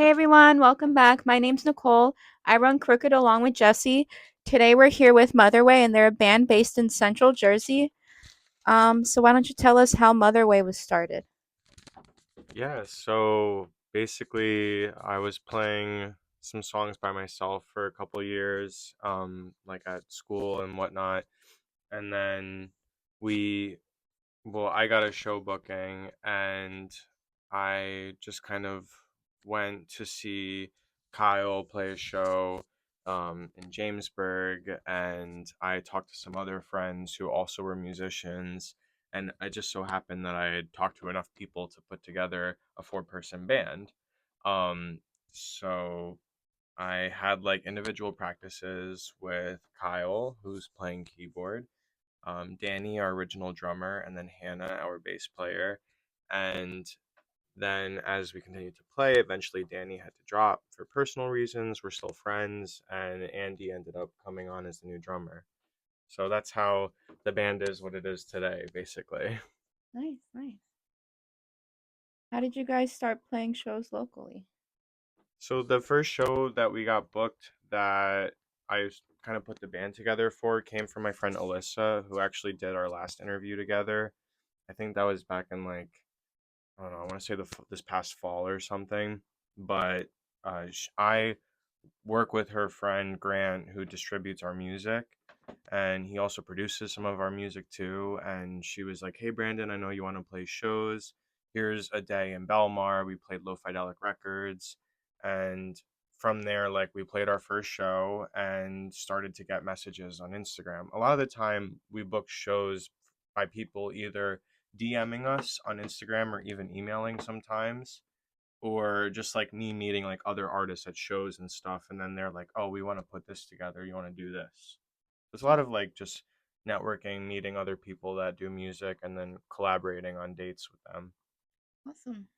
Hey everyone, welcome back. My name's Nicole. I run Crooked along with Jesse. Today we're here with Motherway, and they're a band based in Central Jersey. So why don't you tell us how Motherway was started? Yeah, so basically, I was playing some songs by myself for a couple years, like at school and whatnot. And then we, I got a show booking and I just kind of went to see Kyle play a show in Jamesburg, and I talked to some other friends who also were musicians. And I just so happened that I had talked to enough people to put together a four-person band. Um, so I had like individual practices with Kyle, who's playing keyboard, Danny, our original drummer, and then Hannah, our bass player. And then as we continued to play, eventually Danny had to drop for personal reasons. We're still friends, and Andy ended up coming on as the new drummer. So that's how the band is what it is today, basically. Nice, nice. How did you guys start playing shows locally? So the first show that we got booked that I kind of put the band together for came from my friend Alyssa, who actually did our last interview together. I think that was back in like I don't know. I want to say this past fall or something, but I work with her friend Grant, who distributes our music, and he also produces some of our music too. And she was like, "Hey, Brandon, I know you want to play shows. Here's a day in Belmar. We played Low Fidelic Records, and from there, like we played our first show and started to get messages on Instagram. A lot of the time, we book shows by people either DMing us on Instagram or even emailing sometimes, or just like me meeting like other artists at shows and stuff, and then they're like, oh, we want to put this together, you want to do this. There's a lot of like just networking, meeting other people that do music, and then collaborating on dates with them. Awesome.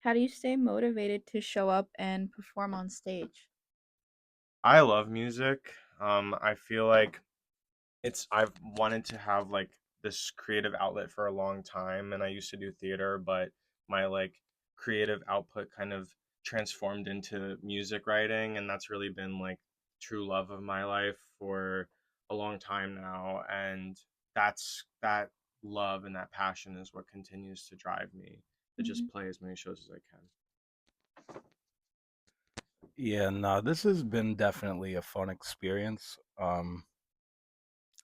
How do you stay motivated to show up and perform on stage? I love music. I feel like I've wanted to have like this creative outlet for a long time, and I used to do theater, but my like creative output kind of transformed into music writing, and that's really been like true love of my life for a long time now. And that love and that passion is what continues to drive me to Hmm. just play as many shows as I can. Yeah, no, this has been definitely a fun experience.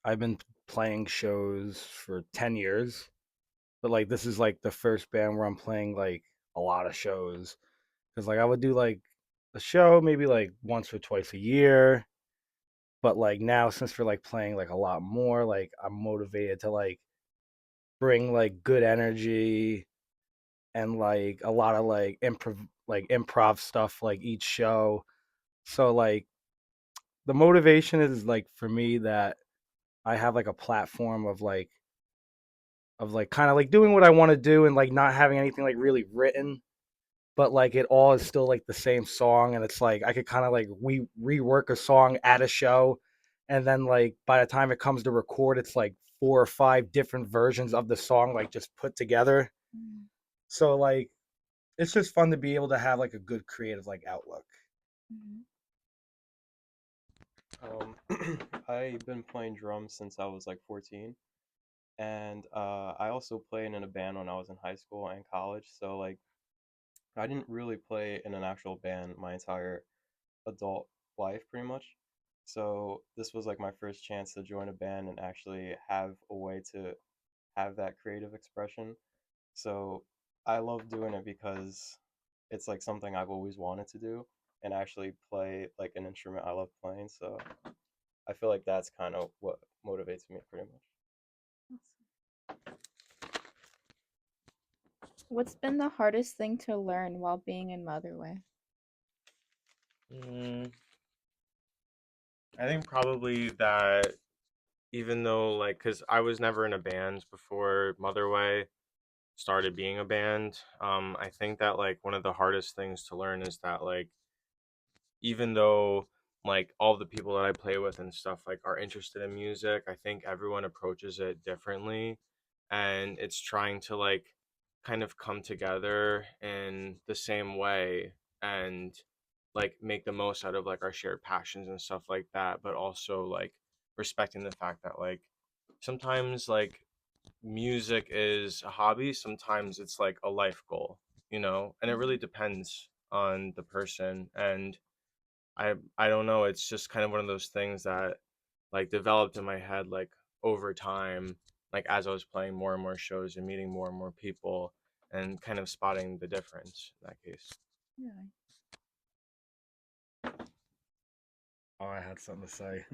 I've been playing shows for 10 years, but like this is like the first band where I'm playing like a lot of shows cuz like I would do like a show maybe like once or twice a year, but like now since we're like playing like a lot more, like I'm motivated to like bring like good energy and like a lot of like improv stuff like each show. So like the motivation is like for me that I have like a platform of like kind of like doing what I want to do and like not having anything like really written, but like it all is still like the same song, and it's like I could kind of like we rework a song at a show, and then like by the time it comes to record, it's like four or five different versions of the song like just put together. So like it's just fun to be able to have like a good creative like outlook. Hmm. Um, I've been playing drums since I was like 14, and I also played in a band when I was in high school and college. So like, I didn't really play in an actual band my entire adult life, pretty much. So this was like my first chance to join a band and actually have a way to have that creative expression. So I love doing it because it's like something I've always wanted to do and actually play like an instrument I love playing. So I feel like that's kind of what motivates me pretty much. What's been the hardest thing to learn while being in Motherway? Mm, I think probably that even though like because I was never in a band before Motherway started being a band, I think that like one of the hardest things to learn is that like even though like all the people that I play with and stuff like are interested in music, I think everyone approaches it differently, and it's trying to like kind of come together in the same way and like make the most out of like our shared passions and stuff like that, but also like respecting the fact that like sometimes like music is a hobby, sometimes it's like a life goal, you know, and it really depends on the person. And I don't know, it's just kind of one of those things that like developed in my head like over time, like as I was playing more and more shows and meeting more and more people and kind of spotting the difference in that case. Yeah. Oh, I had something to say.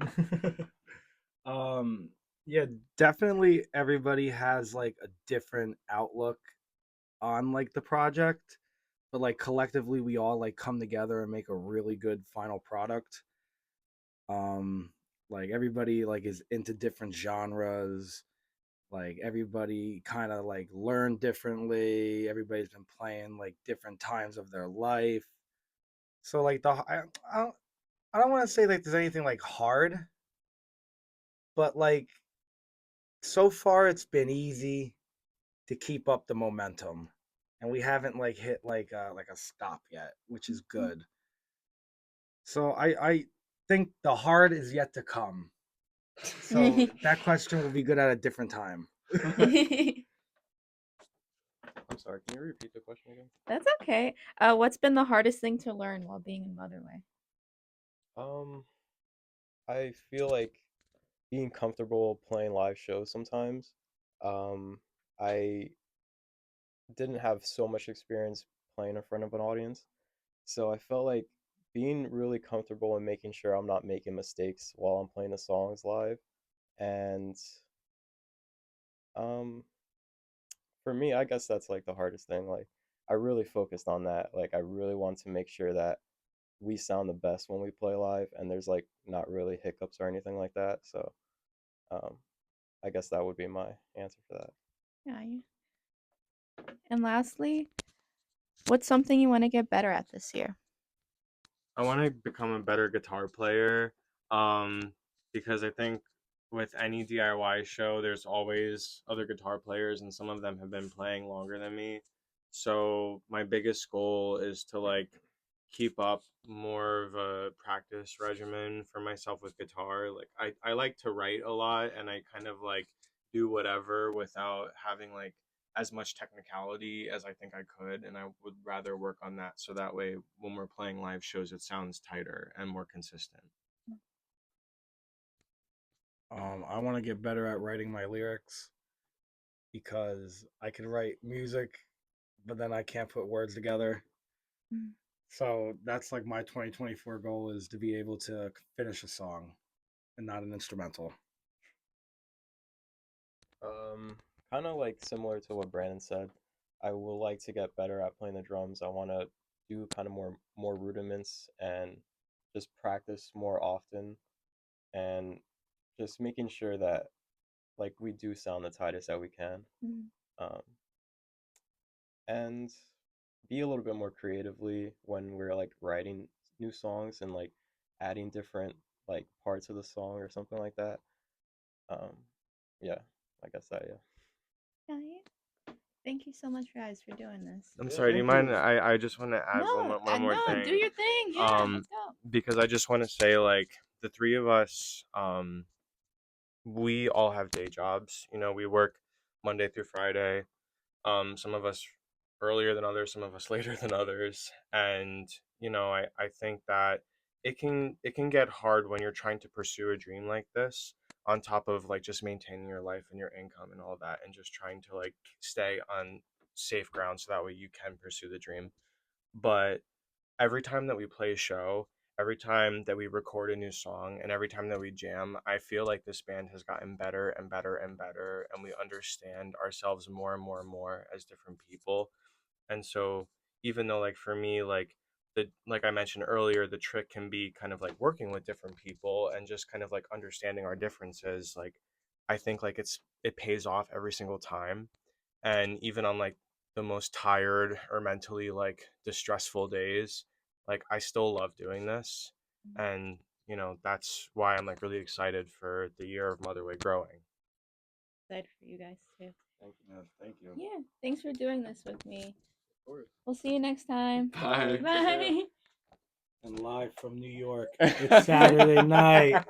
um, yeah, definitely everybody has like a different outlook on like the project, but like collectively we all like come together and make a really good final product. Um, like everybody like is into different genres. Like everybody kind of like learned differently. Everybody's been playing like different times of their life. So like I don't I don't want to say like there's anything like hard, but like so far it's been easy to keep up the momentum, and we haven't like hit like a stop yet, which is good. So I think the hard is yet to come. So that question will be good at a different time. I'm sorry, can you repeat the question again? That's okay. What's been the hardest thing to learn while being in Motherway? Um, I feel like being comfortable playing live shows sometimes. Um, I didn't have so much experience playing in front of an audience, so I felt like being really comfortable and making sure I'm not making mistakes while I'm playing the songs live. And um, for me, I guess that's like the hardest thing. Like, I really focused on that. Like, I really want to make sure that we sound the best when we play live, and there's like not really hiccups or anything like that. So, um, I guess that would be my answer for that. Yeah. And lastly, what's something you want to get better at this year? I want to become a better guitar player, um, because I think with any DIY show, there's always other guitar players, and some of them have been playing longer than me. So my biggest goal is to like keep up more of a practice regimen for myself with guitar. Like I like to write a lot, and I kind of like do whatever without having like as much technicality as I think I could, and I would rather work on that so that way when we're playing live shows, it sounds tighter and more consistent. I want to get better at writing my lyrics because I can write music, but then I can't put words together. Mm. So that's like my 2024 goal is to be able to finish a song and not an instrumental. Um, Kind of like similar to what Brandon said. I would like to get better at playing the drums. I want to do kind of more rudiments and just practice more often and just making sure that like we do sound the tightest that we can. Mm. Um, and be a little bit more creatively when we're like writing new songs and like adding different like parts of the song or something like that. Um, yeah, I guess that, yeah. Yeah. Thank you so much, guys, for doing this. I'm Yeah, sorry, do you thank mind? you. I just want to add No, one more no, do thing. your thing. Yeah, Um, let's go. because I just want to say like the three of us, we all have day jobs. You know, we work Monday through Friday. Some of us earlier than others, some of us later than others, and you know, I think that it can get hard when you're trying to pursue a dream like this on top of like just maintaining your life and your income and all that, and just trying to like stay on safe ground so that way you can pursue the dream. But every time that we play a show, every time that we record a new song, and every time that we jam, I feel like this band has gotten better and better and better, and we understand ourselves more and more and more as different people. And so, even though, like, for me, like I mentioned earlier, the trick can be kind of like working with different people and just kind of like understanding our differences. Like, I think like it pays off every single time, and even on like the most tired or mentally like distressful days, like I still love doing this. And you know, that's why I'm like really excited for the year of Motherway growing. excited for you guys too. Thank you. Yes, thank you. Yeah, thanks for doing this with me. Of course. We'll see you next time. Bye. Bye. And live from New York, it's Saturday night.